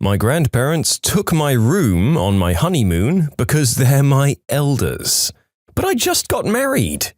My grandparents took my room on my honeymoon because they're my elders. But I just got married.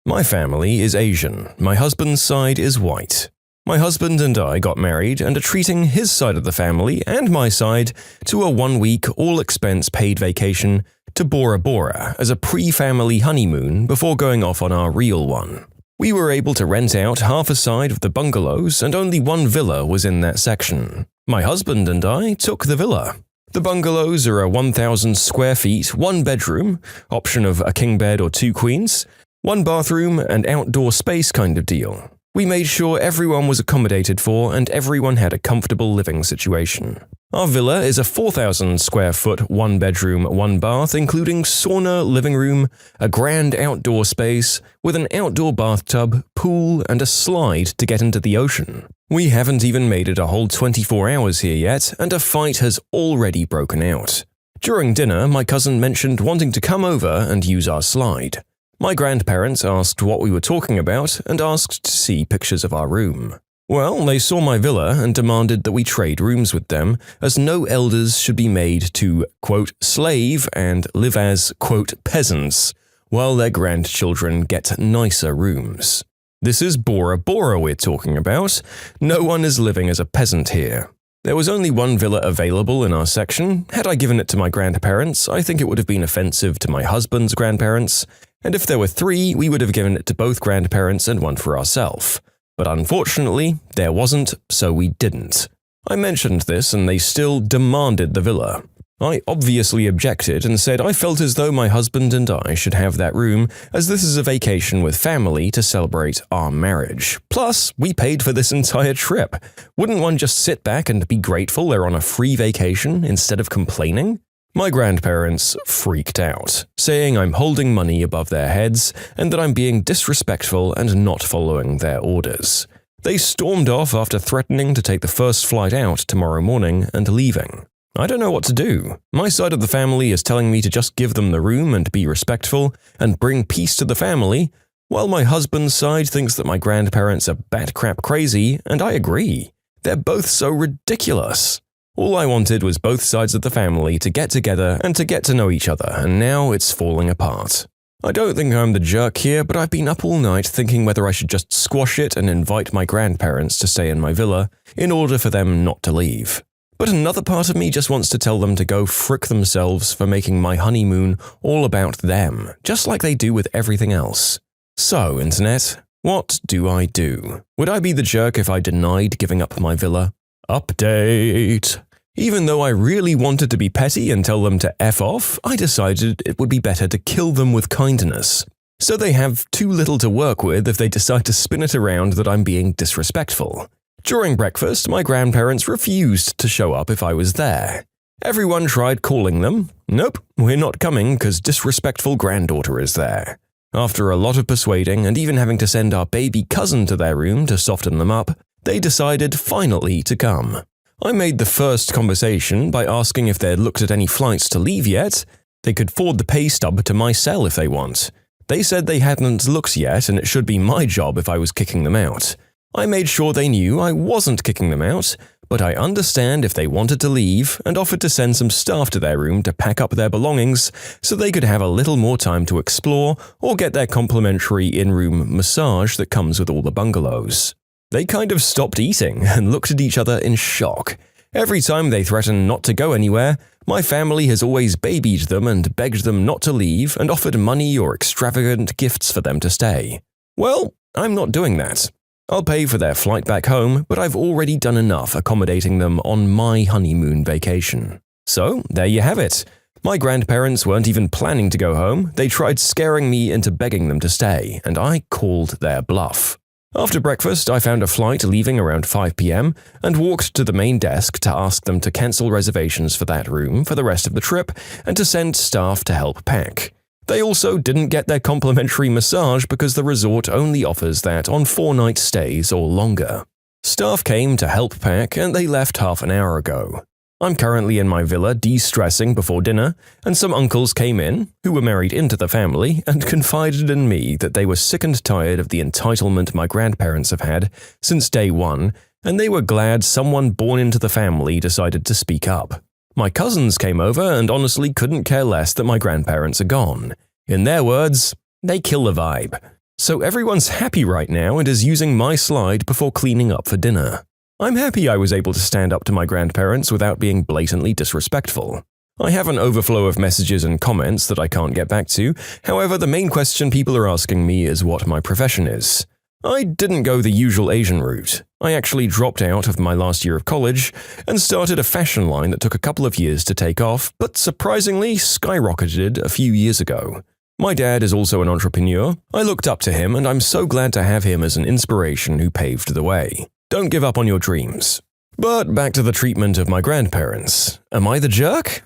My family is Asian. My husband's side is white. My husband and I got married and are treating his side of the family and my side to a 1-week all-expense-paid vacation to Bora Bora as a pre-family honeymoon before going off on our real one. We were able to rent out half a side of the bungalows and only one villa was in that section. My husband and I took the villa. The bungalows are a 1,000 square feet, 1-bedroom, option of a king bed or 2 queens, 1 bathroom and outdoor space kind of deal. We made sure everyone was accommodated for and everyone had a comfortable living situation. Our villa is a 4,000 square foot, 1-bedroom, 1-bath, including sauna, living room, a grand outdoor space with an outdoor bathtub, pool, and a slide to get into the ocean. We haven't even made it a whole 24 hours here yet, and a fight has already broken out. During dinner, my cousin mentioned wanting to come over and use our slide. My grandparents asked what we were talking about and asked to see pictures of our room. Well, they saw my villa and demanded that we trade rooms with them, as no elders should be made to, quote, slave and live as, quote, peasants, while their grandchildren get nicer rooms. This is Bora Bora we're talking about. No one is living as a peasant here. There was only one villa available in our section. Had I given it to my grandparents, I think it would have been offensive to my husband's grandparents. And if there were 3, we would have given it to both grandparents and one for ourselves. But unfortunately, there wasn't, so we didn't. I mentioned this and they still demanded the villa. I obviously objected and said I felt as though my husband and I should have that room, as this is a vacation with family to celebrate our marriage. Plus, we paid for this entire trip. Wouldn't one just sit back and be grateful they're on a free vacation instead of complaining? My grandparents freaked out, saying I'm holding money above their heads and that I'm being disrespectful and not following their orders. They stormed off after threatening to take the first flight out tomorrow morning and leaving. I don't know what to do. My side of the family is telling me to just give them the room and be respectful and bring peace to the family, while my husband's side thinks that my grandparents are bat-crap crazy, and I agree. They're both so ridiculous. All I wanted was both sides of the family to get together and to get to know each other, and now it's falling apart. I don't think I'm the jerk here, but I've been up all night thinking whether I should just squash it and invite my grandparents to stay in my villa in order for them not to leave. But another part of me just wants to tell them to go frick themselves for making my honeymoon all about them, just like they do with everything else. So, Internet, what do I do? Would I be the jerk if I denied giving up my villa? Update. Even though I really wanted to be petty and tell them to F off, I decided it would be better to kill them with kindness. So they have too little to work with if they decide to spin it around that I'm being disrespectful. During breakfast, my grandparents refused to show up if I was there. Everyone tried calling them. Nope, we're not coming because disrespectful granddaughter is there. After a lot of persuading and even having to send our baby cousin to their room to soften them up, they decided finally to come. I made the first conversation by asking if they had looked at any flights to leave yet. They could forward the pay stub to my cell if they want. They said they hadn't looked yet and it should be my job if I was kicking them out. I made sure they knew I wasn't kicking them out, but I understand if they wanted to leave and offered to send some staff to their room to pack up their belongings so they could have a little more time to explore or get their complimentary in-room massage that comes with all the bungalows. They kind of stopped eating and looked at each other in shock. Every time they threaten not to go anywhere, my family has always babied them and begged them not to leave and offered money or extravagant gifts for them to stay. Well, I'm not doing that. I'll pay for their flight back home, but I've already done enough accommodating them on my honeymoon vacation. So, there you have it. My grandparents weren't even planning to go home. They tried scaring me into begging them to stay, and I called their bluff. After breakfast, I found a flight leaving around 5 p.m. and walked to the main desk to ask them to cancel reservations for that room for the rest of the trip and to send staff to help pack. They also didn't get their complimentary massage because the resort only offers that on 4-night stays or longer. Staff came to help pack and they left half an hour ago. I'm currently in my villa de-stressing before dinner, and some uncles came in, who were married into the family, and confided in me that they were sick and tired of the entitlement my grandparents have had since day one, and they were glad someone born into the family decided to speak up. My cousins came over and honestly couldn't care less that my grandparents are gone. In their words, they kill the vibe. So everyone's happy right now and is using my slide before cleaning up for dinner. I'm happy I was able to stand up to my grandparents without being blatantly disrespectful. I have an overflow of messages and comments that I can't get back to. However, the main question people are asking me is what my profession is. I didn't go the usual Asian route. I actually dropped out of my last year of college and started a fashion line that took a couple of years to take off, but surprisingly skyrocketed a few years ago. My dad is also an entrepreneur. I looked up to him and I'm so glad to have him as an inspiration who paved the way. Don't give up on your dreams. But back to the treatment of my grandparents. Am I the jerk?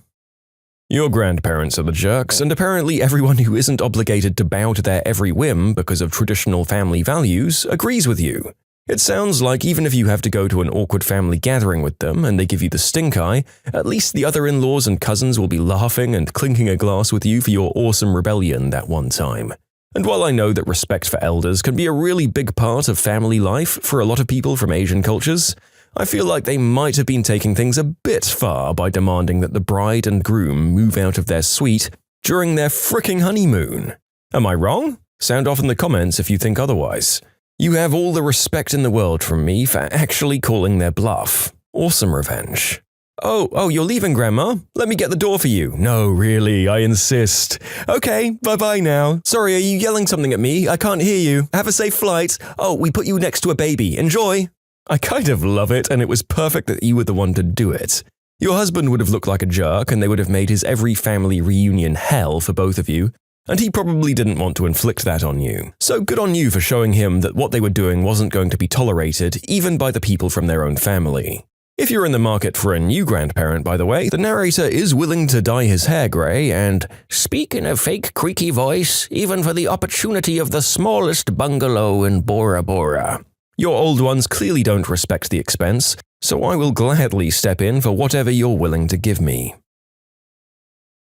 Your grandparents are the jerks, and apparently everyone who isn't obligated to bow to their every whim because of traditional family values agrees with you. It sounds like even if you have to go to an awkward family gathering with them and they give you the stink eye, at least the other in-laws and cousins will be laughing and clinking a glass with you for your awesome rebellion that one time. And while I know that respect for elders can be a really big part of family life for a lot of people from Asian cultures, I feel like they might have been taking things a bit far by demanding that the bride and groom move out of their suite during their fricking honeymoon. Am I wrong? Sound off in the comments if you think otherwise. You have all the respect in the world from me for actually calling their bluff. Awesome revenge. Oh, you're leaving, Grandma? Let me get the door for you. No, really, I insist. Okay, bye-bye now. Sorry, are you yelling something at me? I can't hear you. Have a safe flight. Oh, we put you next to a baby. Enjoy. I kind of love it, and it was perfect that you were the one to do it. Your husband would have looked like a jerk, and they would have made his every family reunion hell for both of you, and he probably didn't want to inflict that on you. So good on you for showing him that what they were doing wasn't going to be tolerated, even by the people from their own family. If you're in the market for a new grandparent, by the way, the narrator is willing to dye his hair grey and speak in a fake creaky voice, even for the opportunity of the smallest bungalow in Bora Bora. Your old ones clearly don't respect the expense, so I will gladly step in for whatever you're willing to give me.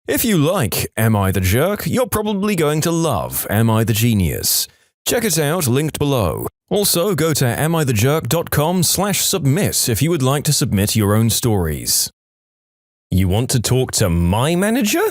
If you like Am I the Jerk, you're probably going to love Am I the Genius. Check it out, linked below. Also, go to amithejerk.com/submit if you would like to submit your own stories. You want to talk to my manager?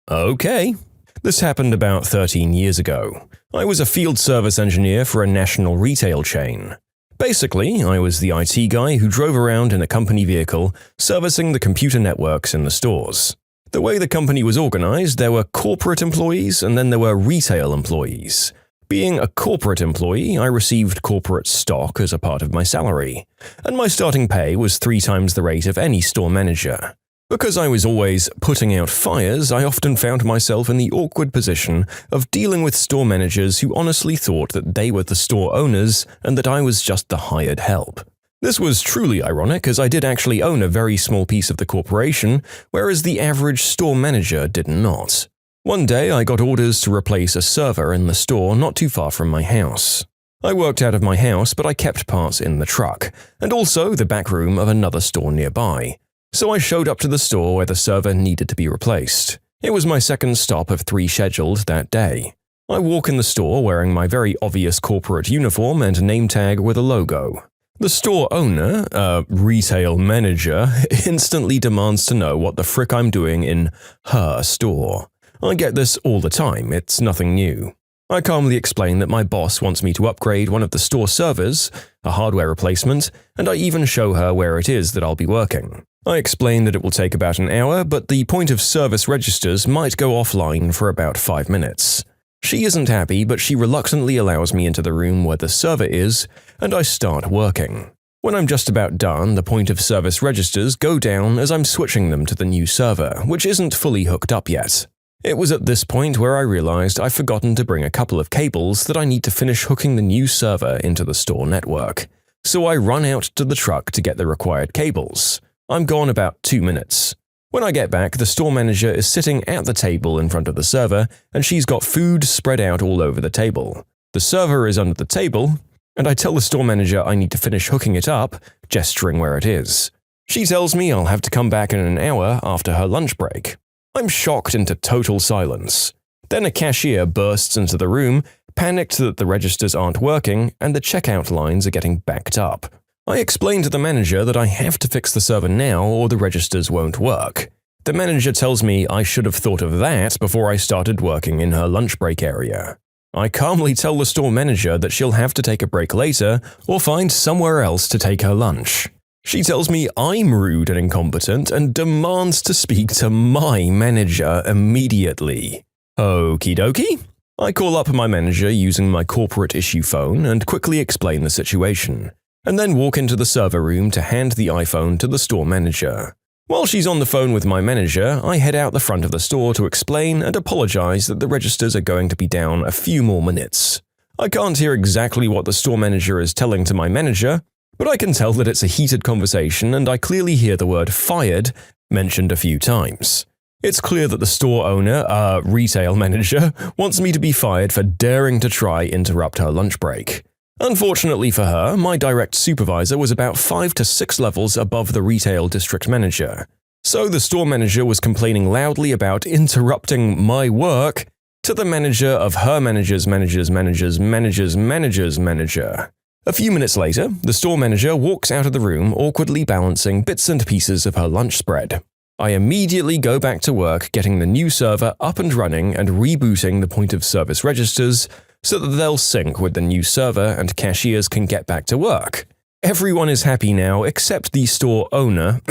Okay. This happened about 13 years ago. I was a field service engineer for a national retail chain. Basically, I was the IT guy who drove around in a company vehicle, servicing the computer networks in the stores. The way the company was organized, there were corporate employees and then there were retail employees. Being a corporate employee, I received corporate stock as a part of my salary, and my starting pay was 3 times the rate of any store manager. Because I was always putting out fires, I often found myself in the awkward position of dealing with store managers who honestly thought that they were the store owners and that I was just the hired help. This was truly ironic, as I did actually own a very small piece of the corporation, whereas the average store manager did not. One day, I got orders to replace a server in the store not too far from my house. I worked out of my house, but I kept parts in the truck, and also the back room of another store nearby. So I showed up to the store where the server needed to be replaced. It was my second stop of 3 scheduled that day. I walk in the store wearing my very obvious corporate uniform and name tag with a logo. The store owner, retail manager, instantly demands to know what the frick I'm doing in her store. I get this all the time, it's nothing new. I calmly explain that my boss wants me to upgrade one of the store servers, a hardware replacement, and I even show her where it is that I'll be working. I explain that it will take about an hour, but the point of service registers might go offline for about 5 minutes. She isn't happy, but she reluctantly allows me into the room where the server is, and I start working. When I'm just about done, the point of service registers go down as I'm switching them to the new server, which isn't fully hooked up yet. It was at this point where I realized I've forgotten to bring a couple of cables that I need to finish hooking the new server into the store network. So I run out to the truck to get the required cables. I'm gone about 2 minutes. When I get back, the store manager is sitting at the table in front of the server, and she's got food spread out all over the table. The server is under the table, and I tell the store manager I need to finish hooking it up, gesturing where it is. She tells me I'll have to come back in an hour after her lunch break. I'm shocked into total silence. Then a cashier bursts into the room, panicked that the registers aren't working and the checkout lines are getting backed up. I explain to the manager that I have to fix the server now or the registers won't work. The manager tells me I should have thought of that before I started working in her lunch break area. I calmly tell the store manager that she'll have to take a break later or find somewhere else to take her lunch. She tells me I'm rude and incompetent and demands to speak to my manager immediately. Okie dokie. I call up my manager using my corporate issue phone and quickly explain the situation, and then walk into the server room to hand the iPhone to the store manager. While she's on the phone with my manager, I head out the front of the store to explain and apologize that the registers are going to be down a few more minutes. I can't hear exactly what the store manager is telling to my manager, but I can tell that it's a heated conversation and I clearly hear the word fired mentioned a few times. It's clear that the store owner, retail manager, wants me to be fired for daring to try interrupt her lunch break. Unfortunately for her, my direct supervisor was about 5 to 6 levels above the retail district manager. So the store manager was complaining loudly about interrupting my work to the manager of her manager's manager's manager's manager's manager's manager. A few minutes later, the store manager walks out of the room awkwardly balancing bits and pieces of her lunch spread. I immediately go back to work getting the new server up and running and rebooting the point-of-service registers so that they'll sync with the new server and cashiers can get back to work. Everyone is happy now except the store owner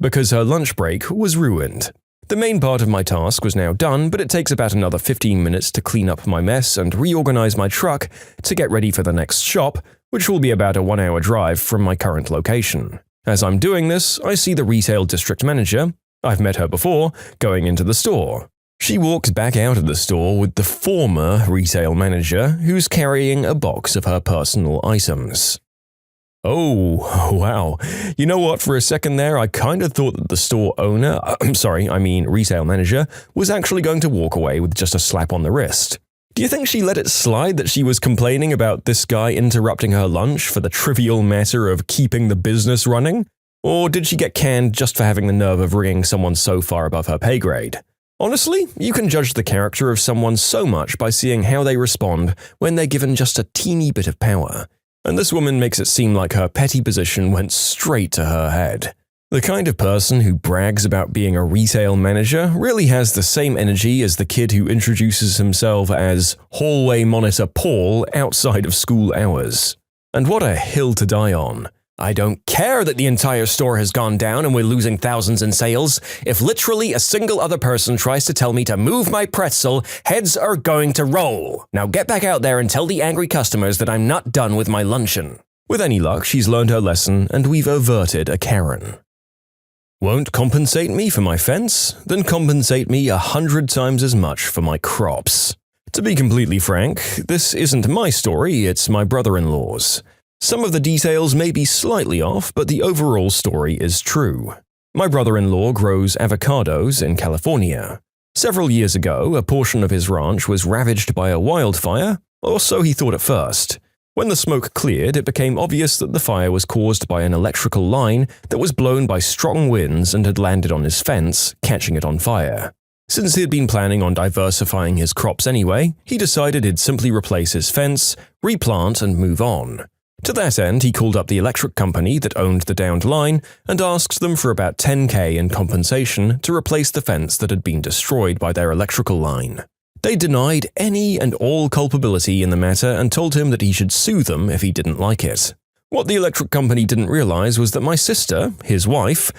because her lunch break was ruined. The main part of my task was now done, but it takes about another 15 minutes to clean up my mess and reorganize my truck to get ready for the next shop, which will be about a 1-hour drive from my current location. As I'm doing this, I see the retail district manager, I've met her before, going into the store. She walks back out of the store with the former retail manager, who's carrying a box of her personal items. Oh, wow. You know what, for a second there, I kind of thought that the store owner, retail manager, was actually going to walk away with just a slap on the wrist. Do you think she let it slide that she was complaining about this guy interrupting her lunch for the trivial matter of keeping the business running? Or did she get canned just for having the nerve of ringing someone so far above her pay grade? Honestly, you can judge the character of someone so much by seeing how they respond when they're given just a teeny bit of power. And this woman makes it seem like her petty position went straight to her head. The kind of person who brags about being a retail manager really has the same energy as the kid who introduces himself as hallway monitor Paul outside of school hours. And what a hill to die on. I don't care that the entire store has gone down and we're losing thousands in sales. If literally a single other person tries to tell me to move my pretzel, heads are going to roll. Now get back out there and tell the angry customers that I'm not done with my luncheon. With any luck, she's learned her lesson and we've averted a Karen. Won't compensate me for my fence? Then compensate me 100 times as much for my crops. To be completely frank, this isn't my story, it's my brother-in-law's. Some of the details may be slightly off, but the overall story is true. My brother-in-law grows avocados in California. Several years ago, a portion of his ranch was ravaged by a wildfire, or so he thought at first. When the smoke cleared, it became obvious that the fire was caused by an electrical line that was blown by strong winds and had landed on his fence, catching it on fire. Since he had been planning on diversifying his crops anyway, he decided he'd simply replace his fence, replant, and move on. To that end, he called up the electric company that owned the downed line and asked them for about $10,000 in compensation to replace the fence that had been destroyed by their electrical line. They denied any and all culpability in the matter and told him that he should sue them if he didn't like it. What the electric company didn't realize was that my sister, his wife,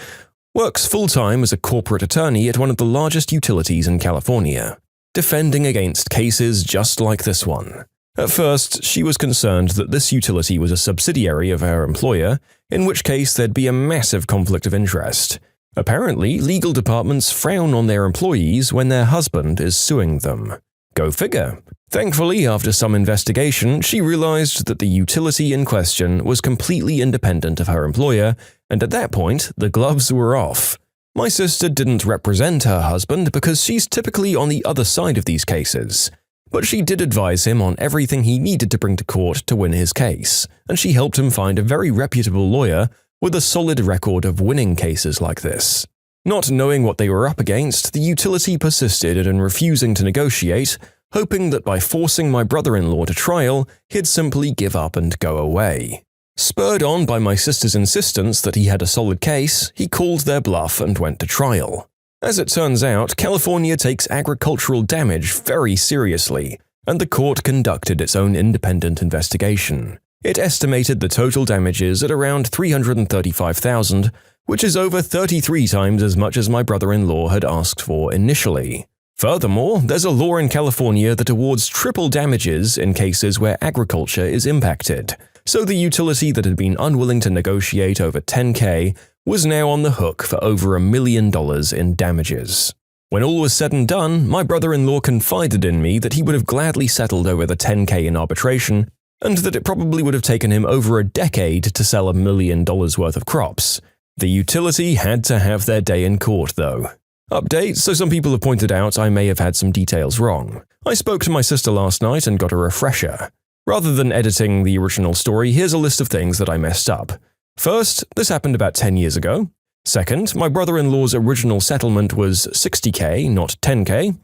works full-time as a corporate attorney at one of the largest utilities in California, defending against cases just like this one. At first, she was concerned that this utility was a subsidiary of her employer, in which case there'd be a massive conflict of interest. Apparently, legal departments frown on their employees when their husband is suing them. Go figure. Thankfully, after some investigation, she realized that the utility in question was completely independent of her employer, and at that point, the gloves were off. My sister didn't represent her husband because she's typically on the other side of these cases. But she did advise him on everything he needed to bring to court to win his case, and she helped him find a very reputable lawyer with a solid record of winning cases like this. Not knowing what they were up against, the utility persisted in refusing to negotiate, hoping that by forcing my brother-in-law to trial, he'd simply give up and go away. Spurred on by my sister's insistence that he had a solid case, he called their bluff and went to trial. As it turns out, California takes agricultural damage very seriously, and the court conducted its own independent investigation. It estimated the total damages at around $335,000, which is over 33 times as much as my brother-in-law had asked for initially. Furthermore, there's a law in California that awards triple damages in cases where agriculture is impacted, so the utility that had been unwilling to negotiate over $10,000 was now on the hook for over $1 million in damages. When all was said and done, my brother-in-law confided in me that he would have gladly settled over the $10,000 in arbitration, and that it probably would have taken him over a decade to sell $1 million worth of crops. The utility had to have their day in court, though. Update, so some people have pointed out I may have had some details wrong. I spoke to my sister last night and got a refresher. Rather than editing the original story, here's a list of things that I messed up. First, this happened about 10 years ago. Second, my brother-in-law's original settlement was $60,000, not $10,000.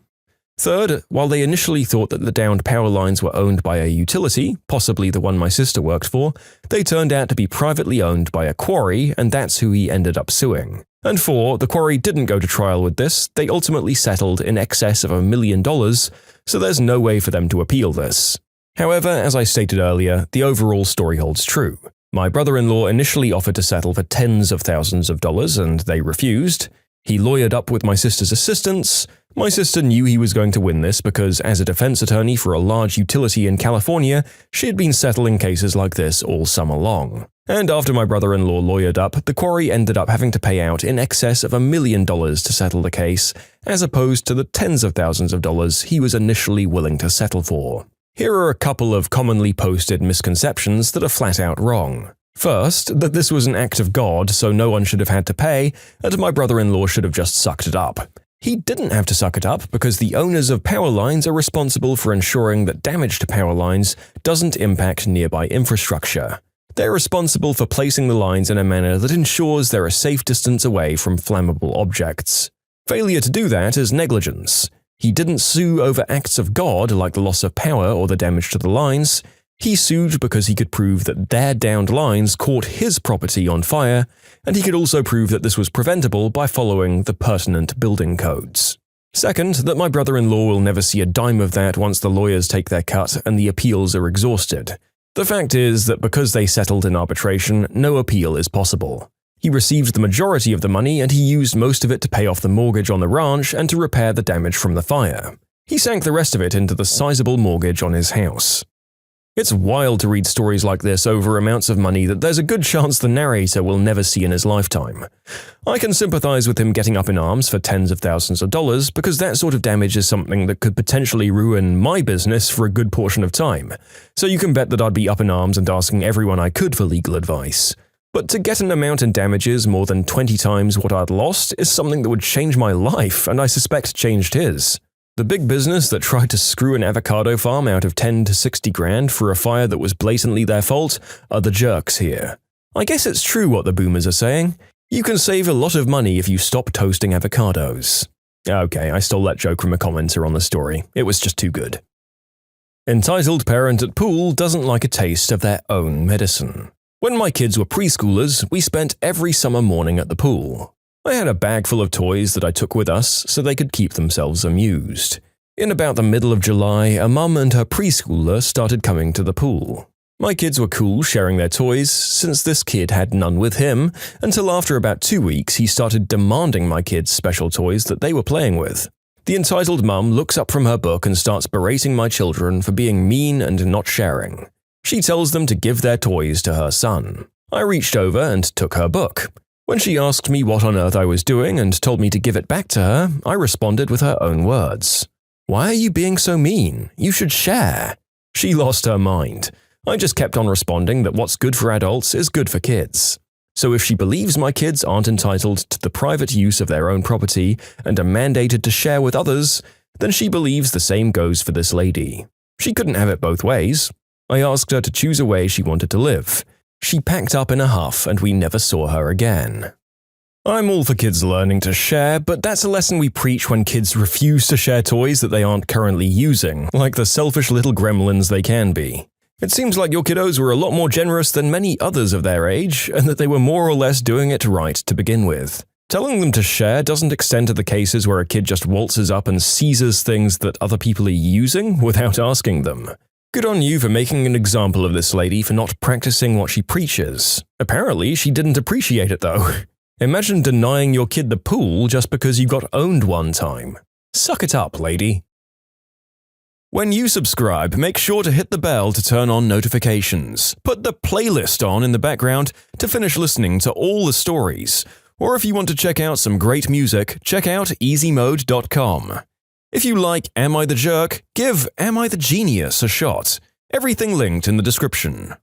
Third, while they initially thought that the downed power lines were owned by a utility, possibly the one my sister worked for, they turned out to be privately owned by a quarry, and that's who he ended up suing. And 4, the quarry didn't go to trial with this, they ultimately settled in excess of $1 million, so there's no way for them to appeal this. However, as I stated earlier, the overall story holds true. My brother-in-law initially offered to settle for tens of thousands of dollars, and they refused. He lawyered up with my sister's assistance. My sister knew he was going to win this because, as a defense attorney for a large utility in California, she had been settling cases like this all summer long. And after my brother-in-law lawyered up, the quarry ended up having to pay out in excess of $1 million to settle the case, as opposed to the tens of thousands of dollars he was initially willing to settle for. Here are a couple of commonly posted misconceptions that are flat out wrong. First, that this was an act of God, so no one should have had to pay, and my brother-in-law should have just sucked it up. He didn't have to suck it up because the owners of power lines are responsible for ensuring that damage to power lines doesn't impact nearby infrastructure. They're responsible for placing the lines in a manner that ensures they're a safe distance away from flammable objects. Failure to do that is negligence. He didn't sue over acts of God like the loss of power or the damage to the lines. He sued because he could prove that their downed lines caught his property on fire, and he could also prove that this was preventable by following the pertinent building codes. Second, that my brother-in-law will never see a dime of that once the lawyers take their cut and the appeals are exhausted. The fact is that because they settled in arbitration, no appeal is possible. He received the majority of the money and he used most of it to pay off the mortgage on the ranch and to repair the damage from the fire. He sank the rest of it into the sizable mortgage on his house. It's wild to read stories like this over amounts of money that there's a good chance the narrator will never see in his lifetime. I can sympathize with him getting up in arms for tens of thousands of dollars because that sort of damage is something that could potentially ruin my business for a good portion of time, so you can bet that I'd be up in arms and asking everyone I could for legal advice. But to get an amount in damages more than 20 times what I'd lost is something that would change my life, and I suspect changed his. The big business that tried to screw an avocado farm out of 10 to 60 grand for a fire that was blatantly their fault are the jerks here. I guess it's true what the boomers are saying. You can save a lot of money if you stop toasting avocados. Okay, I stole that joke from a commenter on the story. It was just too good. Entitled parent at pool doesn't like a taste of their own medicine. When my kids were preschoolers, we spent every summer morning at the pool. I had a bag full of toys that I took with us so they could keep themselves amused. In about the middle of July, a mum and her preschooler started coming to the pool. My kids were cool sharing their toys since this kid had none with him, until after about 2 weeks he started demanding my kids' special toys that they were playing with. The entitled mum looks up from her book and starts berating my children for being mean and not sharing. She tells them to give their toys to her son. I reached over and took her book. When she asked me what on earth I was doing and told me to give it back to her, I responded with her own words. "Why are you being so mean? You should share." She lost her mind. I just kept on responding that what's good for adults is good for kids. So if she believes my kids aren't entitled to the private use of their own property and are mandated to share with others, then she believes the same goes for this lady. She couldn't have it both ways. I asked her to choose a way she wanted to live. She packed up in a huff and we never saw her again. I'm all for kids learning to share, but that's a lesson we preach when kids refuse to share toys that they aren't currently using, like the selfish little gremlins they can be. It seems like your kiddos were a lot more generous than many others of their age, and that they were more or less doing it right to begin with. Telling them to share doesn't extend to the cases where a kid just waltzes up and seizes things that other people are using without asking them. Good on you for making an example of this lady for not practicing what she preaches. Apparently, she didn't appreciate it though. Imagine denying your kid the pool just because you got owned one time. Suck it up, lady. When you subscribe, make sure to hit the bell to turn on notifications. Put the playlist on in the background to finish listening to all the stories. Or if you want to check out some great music, check out easymode.com. If you like Am I the Jerk, give Am I the Genius a shot. Everything linked in the description.